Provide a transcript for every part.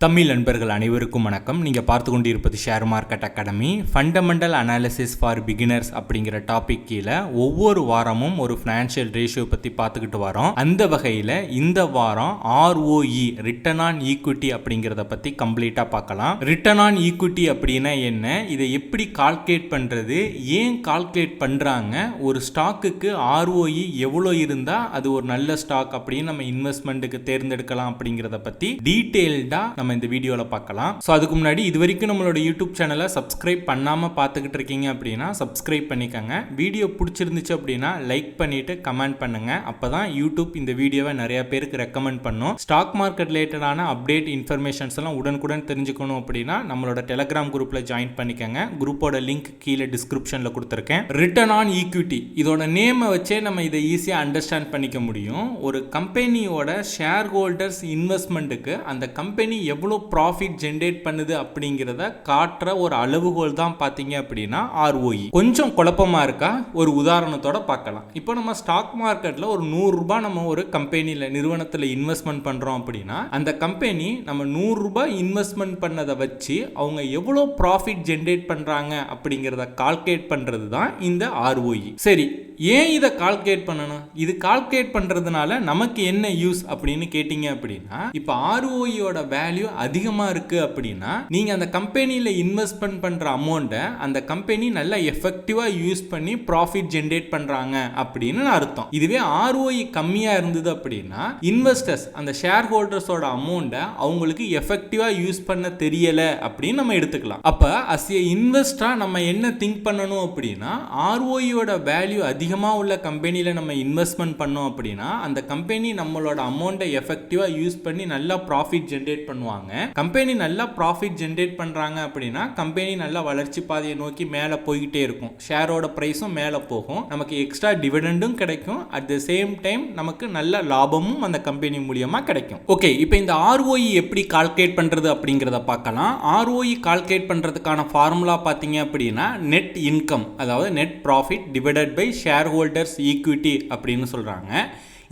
தமிழ் நண்பர்கள் அனைவருக்கும் வணக்கம். நீங்கள் பார்த்து கொண்டிருப்பது share market academy fundamental analysis for beginners அப்படிங்கிற டாபிக் கீழே ஒவ்வொரு வாரமும் ஒரு ஃபினான்ஷியல் ரேஷியோ பற்றி பார்த்துக்கிட்டு வரோம். அந்த வகையில் இந்த வாரம் ROE ரிட்டர்ன் ஆன் ஈக்விட்டி அப்படிங்கிறத பற்றி கம்ப்ளீட்டாக பார்க்கலாம். ரிட்டர்ன் ஆன் ஈக்விட்டி அப்படின்னா என்ன, இதை எப்படி கால்குலேட் பண்ணுறது, ஏன் கால்குலேட் பண்ணுறாங்க, ஒரு ஸ்டாக்குக்கு ROE எவ்வளோ இருந்தால் அது ஒரு நல்ல ஸ்டாக் அப்படின்னு நம்ம இன்வெஸ்ட்மெண்ட்டுக்கு தேர்ந்தெடுக்கலாம் அப்படிங்கிறத பற்றி டீட்டெயில்டாக நம்ம இந்த வீடியோவில் பார்க்கலாம். ஸோ அதுக்கு முன்னாடி இது வரைக்கும் நம்மளோட யூடியூப் சேனலை சப்ஸ்கிரைப் பண்ணாமல் பார்த்துக்கிட்டு இருக்கீங்க அப்படின்னா சப்ஸ்கிரைப் பண்ணிக்கோங்க. வீடியோ பிடிச்சிருந்துச்சு அப்படின்னா லைக் பண்ணிட்டு கமெண்ட் பண்ணுங்க. அப்போ தான் யூடியூப் இந்த வீடியோவை நிறைய பேருக்கு ரெக்கமெண்ட் பண்ணும். ஸ்டாக் மார்க்கெட் ரிலேட்டடான அப்டேட் இன்ஃபர்மேஷன்ஸ் எல்லாம் உடனுக்குடன் தெரிஞ்சுக்கணும் அப்படின்னா நம்மளோட டெலகிராம் குரூப்பில் ஜாயின் பண்ணிக்கோங்க. குரூப்போட லிங்க் கீழே டிஸ்கிரிப்ஷனில் கொடுத்துருக்கேன். ரிட்டர்ன் ஆன் ஈக்விட்டி இதோட நேமை வச்சே நம்ம இதை ஈஸியாக அண்டர்ஸ்டாண்ட் பண்ணிக்க முடியும். ஒரு கம்பெனியோட ஷேர் ஹோல்டர்ஸ் இன்வெஸ்ட்மெண்ட்டுக்கு அந்த கம்பெனி எவ்வளோ ப்ராஃபிட் ஜென்ரேட் பண்ணுது அப்படிங்கிறத காட்டுற ஒரு அளவுகோல் தான் பார்த்தீங்க அப்படின்னா ROE. கொஞ்சம் குழப்பமா இருக்கா? ஒரு உதாரணத்தோட பார்க்கலாம். இப்போ நம்ம ஸ்டாக் மார்க்கெட்டில் ஒரு 100 ரூபாய் நம்ம ஒரு கம்பெனியில் நிறுவனத்தில் இன்வெஸ்ட்மெண்ட் பண்ணுறோம் அப்படின்னா அந்த கம்பெனி நம்ம 100 ரூபாய் இன்வெஸ்ட்மெண்ட் பண்ணதை வச்சு அவங்க எவ்வளோ ப்ராஃபிட் ஜென்ரேட் பண்ணுறாங்க அப்படிங்கிறத கால்குலேட் பண்ணுறது தான் இந்த ROE. சரி, ஏன் இதை கால்குலேட் பண்ணணும்? இது கால்குலேட் பண்ணுறதுனால நமக்கு என்ன யூஸ் அப்படின்னு கேட்டிங்க அப்படின்னா, இப்போ ROEயோட வேல்யூ அதிகமாக இருக்குது அப்படின்னா நீங்கள் அந்த கம்பெனியில் இன்வெஸ்ட்மெண்ட் பண்ணுற அமௌண்ட்டை அந்த கம்பெனி நல்லா எஃபெக்டிவாக யூஸ் பண்ணி ப்ராஃபிட் ஜென்ரேட் பண்ணுறாங்க அப்படின்னு அர்த்தம். இதுவே ROE கம்மியாக இருந்தது அப்படின்னா இன்வெஸ்டர்ஸ் அந்த ஷேர் ஹோல்டர்ஸோட அமௌண்ட்டை அவங்களுக்கு எஃபெக்டிவாக யூஸ் பண்ண தெரியலை அப்படின்னு நம்ம எடுத்துக்கலாம். அப்போ அஸ் ஏ இன்வெஸ்டராக நம்ம என்ன திங்க் பண்ணணும் அப்படின்னா, ROEயோட வேல்யூ அதிகமாக உள்ள கம்பெனியில் நம்ம இன்வெஸ்ட்மெண்ட் பண்ணோம் அப்படின்னா அந்த கம்பெனி நம்மளோட அமௌண்ட்டை எஃபெக்டிவாக யூஸ் பண்ணி நல்லா ப்ராஃபிட் ஜென்ரேட் பண்ணுவாங்க. கம்பெனி நல்லா ப்ராஃபிட் ஜென்ரேட் பண்றாங்க அப்படின்னா கம்பெனி நல்லா வளர்ச்சி பாதையை நோக்கி மேலே போய்கிட்டே இருக்கும். ஷேரோட பிரைஸும் மேலே போகும், நமக்கு எக்ஸ்ட்ரா டிவிடெண்டும் கிடைக்கும். அட் த சேம் டைம் நமக்கு நல்ல லாபமும் அந்த கம்பெனி மூலியமா கிடைக்கும். ஓகே, இப்போ இந்த ROE எப்படி கால்குலேட் பண்றது அப்படிங்கிறத பார்க்கலாம். ROE கால்குலேட் பண்றதுக்கான ஃபார்முலா பார்த்தீங்க அப்படின்னா நெட் இன்கம், அதாவது net profit divided by shareholders equity அப்படின்னு சொல்றாங்க.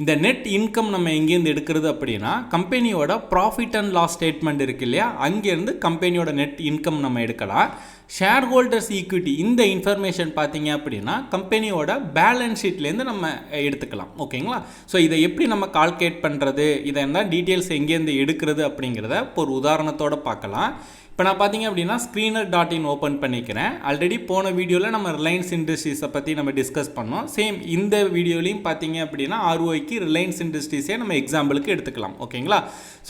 இந்த நெட் இன்கம் நம்ம எங்கேருந்து எடுக்கிறது அப்படின்னா கம்பெனியோட ப்ராஃபிட் அண்ட் லாஸ் ஸ்டேட்மெண்ட் இருக்கு இல்லையா, அங்கேருந்து கம்பெனியோட நெட் இன்கம் நம்ம எடுக்கலாம். ஷேர் ஹோல்டர்ஸ் ஈக்விட்டி இந்த இன்ஃபர்மேஷன் பார்த்தீங்க அப்படின்னா கம்பெனியோட பேலன்ஸ் ஷீட்லேருந்து நம்ம எடுத்துக்கலாம். ஓகேங்களா? ஸோ இதை எப்படி நம்ம கால்குலேட் பண்ணுறது, இதை என்ன டீட்டெயில்ஸ் எங்கேருந்து எடுக்கிறது அப்படிங்கிறத ஒரு உதாரணத்தோடு பார்க்கலாம். இப்போ நான் பார்த்தீங்க அப்படின்னா screener.in ஓப்பன் பண்ணிக்கிறேன். ஆல்ரெடி போன வீடியோவில் நம்ம ரிலையன்ஸ் இண்டஸ்ட்ரீஸை பற்றி நம்ம டிஸ்கஸ் பண்ணோம். சேம் இந்த வீடியோலையும் பார்த்தீங்க அப்படின்னா ROEக்கு ரிலையன்ஸ் இண்டஸ்ட்ரீஸே நம்ம எக்ஸாம்பிளுக்கு எடுத்துக்கலாம். ஓகேங்களா?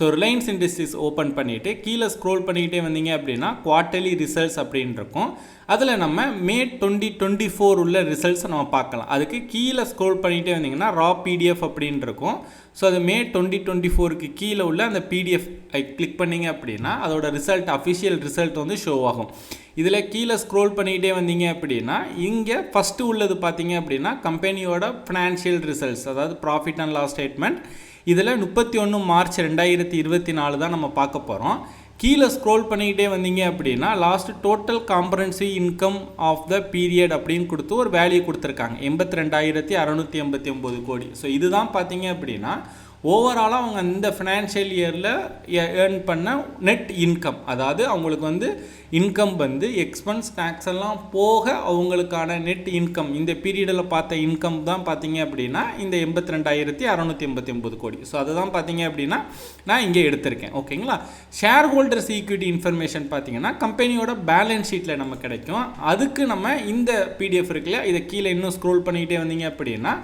ஸோ ரிலையன்ஸ் இண்டஸ்ட்ரீஸ் ஓப்பன் பண்ணிவிட்டு கீழே ஸ்க்ரோல் பண்ணிக்கிட்டே வந்தீங்க அப்படின்னா குவார்ட்டர்லி ரிசல்ட்ஸ் அப்படின்னு இருக்கும். அதில் நம்ம மே 2024 உள்ள ரிசல்ட்ஸை நம்ம பார்க்கலாம். அதுக்கு கீழே ஸ்க்ரோல் பண்ணிகிட்டே வந்தீங்கன்னா ரா PDF அப்படின்னு இருக்கும். ஸோ அது மே 2024க்கு கீழே உள்ள அந்த PDF கிளிக் பண்ணிங்க அப்படின்னா அதோட ரிசல்ட் அஃபிஷியல் ரிசல்ட் வந்து ஷோ ஆகும். இதில் கீழே ஸ்க்ரோல் பண்ணிக்கிட்டே வந்தீங்க அப்படின்னா இங்கே ஃபஸ்ட்டு உள்ளது பார்த்தீங்க அப்படின்னா கம்பெனியோட ஃபினான்ஷியல் ரிசல்ட்ஸ், அதாவது ப்ராஃபிட் அண்ட் லாஸ் ஸ்டேட்மெண்ட். இதில் 31 மார்ச் 2024 தான் நம்ம பார்க்க போகிறோம். கீழே ஸ்க்ரோல் பண்ணிக்கிட்டே வந்தீங்க அப்படின்னா last total comprehensive income of the period அப்படின்னு கொடுத்து ஒரு வேல்யூ கொடுத்துருக்காங்க, 82,689 கோடி. ஸோ இதுதான் பார்த்தீங்க அப்படின்னா ஓவராலாக அவங்க இந்த ஃபினான்ஷியல் இயரில் ஏர்ன் பண்ண நெட் இன்கம், அதாவது அவங்களுக்கு வந்து இன்கம் வந்து எக்ஸ்பென்ஸ் டேக்ஸ் எல்லாம் போக அவங்களுக்கான நெட் இன்கம் இந்த பீரியடில் பார்த்த இன்கம் தான் பார்த்தீங்க அப்படின்னா இந்த 82,689 கோடி. ஸோ அதுதான் பார்த்தீங்க அப்படின்னா நான் இங்கே எடுத்திருக்கேன். ஓகேங்களா? ஷேர் ஹோல்டர்ஸ் ஈக்விட்டி இன்ஃபர்மேஷன் பார்த்தீங்கன்னா கம்பெனியோட பேலன்ஸ் ஷீட்டில் நம்ம கிடைக்கும். அதுக்கு நம்ம இந்த PDF இருக்குல்ல, இதை கீழே இன்னும் ஸ்க்ரோல் பண்ணிக்கிட்டே வந்தீங்க அப்படின்னா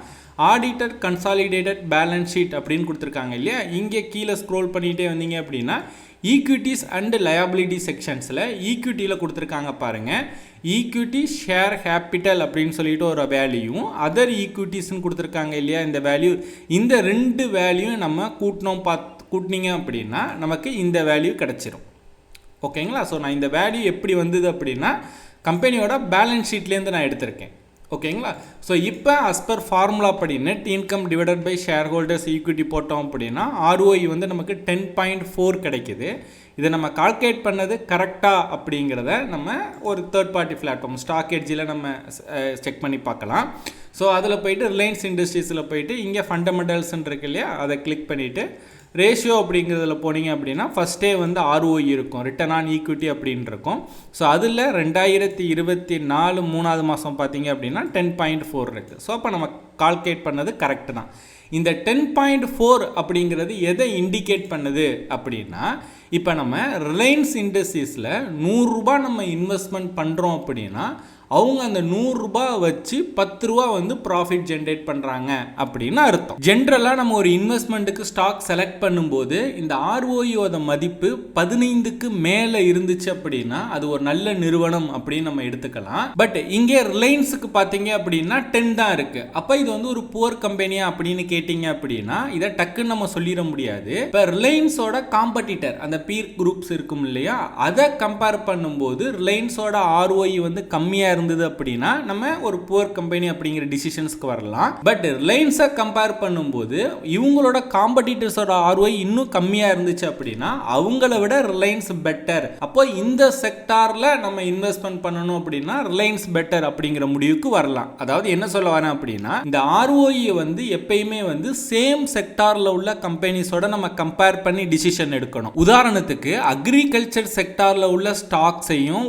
ஆடிட்டட் கன்சாலிடேட்டட் பேலன்ஸ் ஷீட் அப்படின்னு கொடுத்துருக்காங்க இல்லையா, இங்கே கீழே ஸ்க்ரோல் பண்ணிகிட்டே வந்தீங்க அப்படின்னா ஈக்விட்டிஸ் அண்ட் லயபிலிட்டி செக்ஷன்ஸில் ஈக்விட்டியில் கொடுத்துருக்காங்க பாருங்கள். ஈக்விட்டி ஷேர் கேபிட்டல் அப்படின்னு சொல்லிட்டு ஒரு வேல்யூவும் அதர் ஈக்விட்டிஸ்ன்னு கொடுத்துருக்காங்க இல்லையா, இந்த வேல்யூ, இந்த ரெண்டு வேல்யூ நம்ம கூட்டினீங்க அப்படின்னா நமக்கு இந்த வேல்யூ கிடச்சிரும். ஓகேங்களா? ஸோ நான் இந்த வேல்யூ எப்படி வந்தது அப்படின்னா கம்பெனியோட பேலன்ஸ் ஷீட்லேருந்து நான் எடுத்திருக்கேன். ஓகேங்களா? ஸோ இப்போ அஸ் பர் ஃபார்முலா படி net income divided by shareholders equity போட்டோம் அப்படின்னா ROE வந்து நமக்கு 10.4 கிடைக்குது. இதை நம்ம கால்குலேட் பண்ணது கரெக்டாக அப்படிங்கிறத நம்ம ஒரு தேர்ட் பார்ட்டி பிளாட்ஃபார்ம் ஸ்டாக் எட்ஜில் நம்ம செக் பண்ணி பார்க்கலாம். ஸோ அதில் போய்ட்டு ரிலையன்ஸ் இண்டஸ்ட்ரீஸில் போய்ட்டு இங்கே ஃபண்டமெண்டல்ஸ்ன்னு இருக்கு இல்லையா, அதை கிளிக் பண்ணிவிட்டு ரேஷியோ அப்படிங்கிறதுல போனீங்க அப்படின்னா ஃபஸ்ட்டே வந்து ROE இருக்கும், ரிட்டர்ன் ஆன் ஈக்விட்டி அப்படின்னு இருக்கும். ஸோ அதில் 2024 3வது மாதம் பார்த்தீங்க அப்படின்னா 10.4 இருக்குது. ஸோ அப்போ நம்ம கால்குலேட் பண்ணது கரெக்டு தான். இந்த 10.4 அப்படிங்கிறது எதை இண்டிகேட் பண்ணுது அப்படின்னா, இப்போ நம்ம ரிலையன்ஸ் இண்டஸ்ட்ரீஸில் 100 ரூபாய் நம்ம இன்வெஸ்ட்மெண்ட் பண்ணுறோம் அப்படின்னா அவங்க அந்த 100 ரூபாய் வச்சு 10 ரூபா வந்து ப்ராஃபிட் ஜென்ரேட் பண்ணுறாங்க அப்படின்னு அர்த்தம். ஜென்ரலாக நம்ம ஒரு இன்வெஸ்ட்மெண்ட்டுக்கு ஸ்டாக் செலக்ட் பண்ணும்போது இந்த ROEயோட மதிப்பு 15க்கு மேலே இருந்துச்சு அப்படின்னா அது ஒரு நல்ல நிறுவனம் அப்படின்னு நம்ம எடுத்துக்கலாம். பட் இங்கே ரிலையன்ஸுக்கு பார்த்தீங்க அப்படின்னா 10 தான் இருக்குது. அப்போ இது வந்து ஒரு புவர் கம்பெனியா அப்படின்னு கேட்டிங்க அப்படின்னா இதை டக்குன்னு நம்ம சொல்லிட முடியாது. இப்போ ரிலையன்ஸோட காம்படிட்டர் அந்த பீர் குரூப்ஸ் இருக்கும் இல்லையா, அதை கம்பேர் பண்ணும்போது ரிலையன்ஸோட ROE வந்து கம்மியாக இருந்தது அப்படின்னா நம்ம ஒரு புவர் கம்பெனி அப்படிங்கிற டிசிஷன்ஸ்க்கு வரலாம். பட் ரிலையன்ஸை கம்பேர் பண்ணும்போது இவங்களோட காம்படிட்டர்ஸோட ROE இன்னும் கம்மியாக இருந்துச்சு அப்படின்னா அவங்கள விட ரிலையன்ஸ் பெட்டர். அப்போ இந்த செக்டாரில் நம்ம இன்வெஸ்ட்மெண்ட் பண்ணணும் அப்படின்னா ரிலையன்ஸ் பெட்டர் அப்படிங்கிற முடிவுக்கு வரலாம். அதாவது என்ன சொல்ல வரேன் அப்படின்னா இந்த ROE வந்து எப்பயுமே வந்து சேம் செக்டாரில் உள்ள கம்பெனிஸோட நம்ம கம்பேர் பண்ணி டிசிஷன் எடுக்கணும். உதாரணத்துக்கு அக்ரிகல்ச்சர் செக்டாரில் உள்ள ஸ்டாக்ஸையும்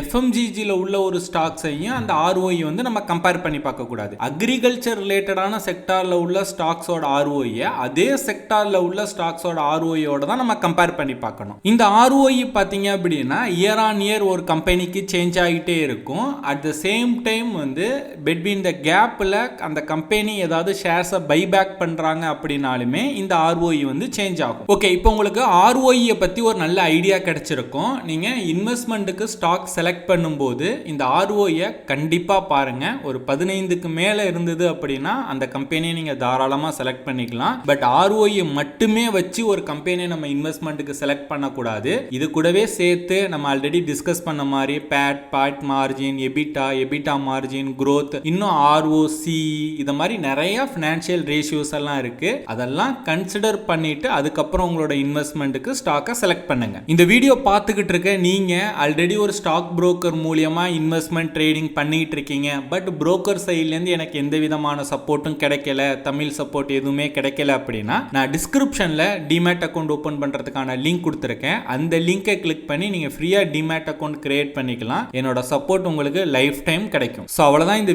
FMCGயில் உள்ள ஒரு ஸ்டாக்ஸையும் அந்த ROE வந்து நம்ம கம்பேர் பண்ணி பார்க்க கூடாது. அக்ரிகல்ச்சர் ரிலேட்டடான செக்டார்ல உள்ள ஸ்டாக்ஸோட ROE அதே செக்டார்ல உள்ள ஸ்டாக்ஸோட ROEயோட தான் நம்ம கம்பேர் பண்ணி பார்க்கணும். இந்த ROE பார்த்தீங்க அப்படின்னா இயர் ஆன் இயர் ஒரு கம்பெனிக்கு சேஞ்ச் ஆகிட்டே இருக்கும். அட் த சேம் டைம் வந்து பெட்வீன் த கேப்ல அந்த கம்பெனி ஏதாவது ஷேர்ஸை பைபேக் பண்றாங்க அப்படின்னாலுமே இந்த ROE வந்து சேஞ்ச் ஆகும். ஓகே, இப்போ உங்களுக்கு ROE பத்தி ஒரு நல்ல ஐடியா கிடைச்சிருக்கும். நீங்க இன்வெஸ்ட்மெண்ட்டுக்கு ஸ்டாக் செலக்ட் பண்ணும்போது இந்த ROE கண்டிப்பாக பாருங்கள். ஒரு 15க்கு மேலே இருந்தது அப்படின்னா அந்த கம்பெனியை நீங்கள் தாராளமாக செலக்ட் பண்ணிக்கலாம். பட் ROE மட்டுமே வச்சு ஒரு கம்பெனியை நம்ம இன்வெஸ்ட்மெண்ட்டுக்கு செலக்ட் பண்ணக்கூடாது. இது கூடவே சேர்த்து நம்ம ஆல்ரெடி டிஸ்கஸ் பண்ண மாதிரி பாட் மார்ஜின், எபிட்டா மார்ஜின், growth, இன்னும் ROCE, இது மாதிரி நிறைய ஃபினான்ஷியல் ரேஷியோஸ் எல்லாம் இருக்கு. அதெல்லாம் கன்சிடர் பண்ணிட்டு அதுக்கப்புறம் உங்களோட இன்வெஸ்ட்மெண்ட்டுக்கு ஸ்டாக்கை செலக்ட் பண்ணுங்க. இந்த வீடியோ பார்த்துக்கிட்டு இருக்க நீங்க ஆல்ரெடி ஒரு ஸ்டாக் புரோக்கர் மூலியமா இன்வெஸ்ட்மெண்ட் ட்ரேடிங் பண்ணிட்டு இருக்கீங்க. பட் புரோக்கர் சைட்லேருந்து எனக்கு எந்த விதமான சப்போர்ட்டும் கிடைக்கல, தமிழ் சப்போர்ட் எதுவுமே கிடைக்கல அப்படின்னா நான் டிஸ்கிரிப்ஷனில் டிமேட் அக்கௌண்ட் ஓப்பன் பண்ணுறதுக்கான லிங்க் கொடுத்துருக்கேன். அந்த லிங்கை கிளிக் பண்ணி நீங்கள் ஃப்ரீயாக டிமேட் அக்கௌண்ட் கிரியேட் பண்ணிக்கலாம். என்னோட சப்போர்ட் உங்களுக்கு லைஃப் டைம் கிடைக்கும். ஸோ அவ்வளோதான் இந்த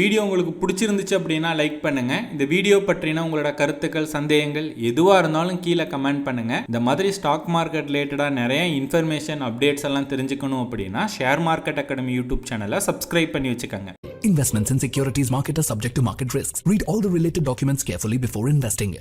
வீடியோ உங்களுக்கு பிடிச்சிருந்துச்சு அப்படின்னா லைக் பண்ணுங்க. இந்த வீடியோ பற்றின உங்களோட கருத்துக்கள், சந்தேகங்கள் எதுவாக இருந்தாலும் கீழே கமெண்ட் பண்ணுங்க. இந்த மாதிரி ஸ்டாக் மார்க்கெட் ரிலேட்டடாக நிறைய இன்ஃபர்மேஷன் அப்டேட்ஸ் எல்லாம் தெரிஞ்சுக்கணும் அப்படின்னா ஷேர் மார்க்கெட் அகாடமி யூடியூப் சேனலை சப்ஸ்கிரைப் பண்ணி வச்சுக்கோங்க. Investments in securities market are subject to market risks. Read all the related documents carefully before investing.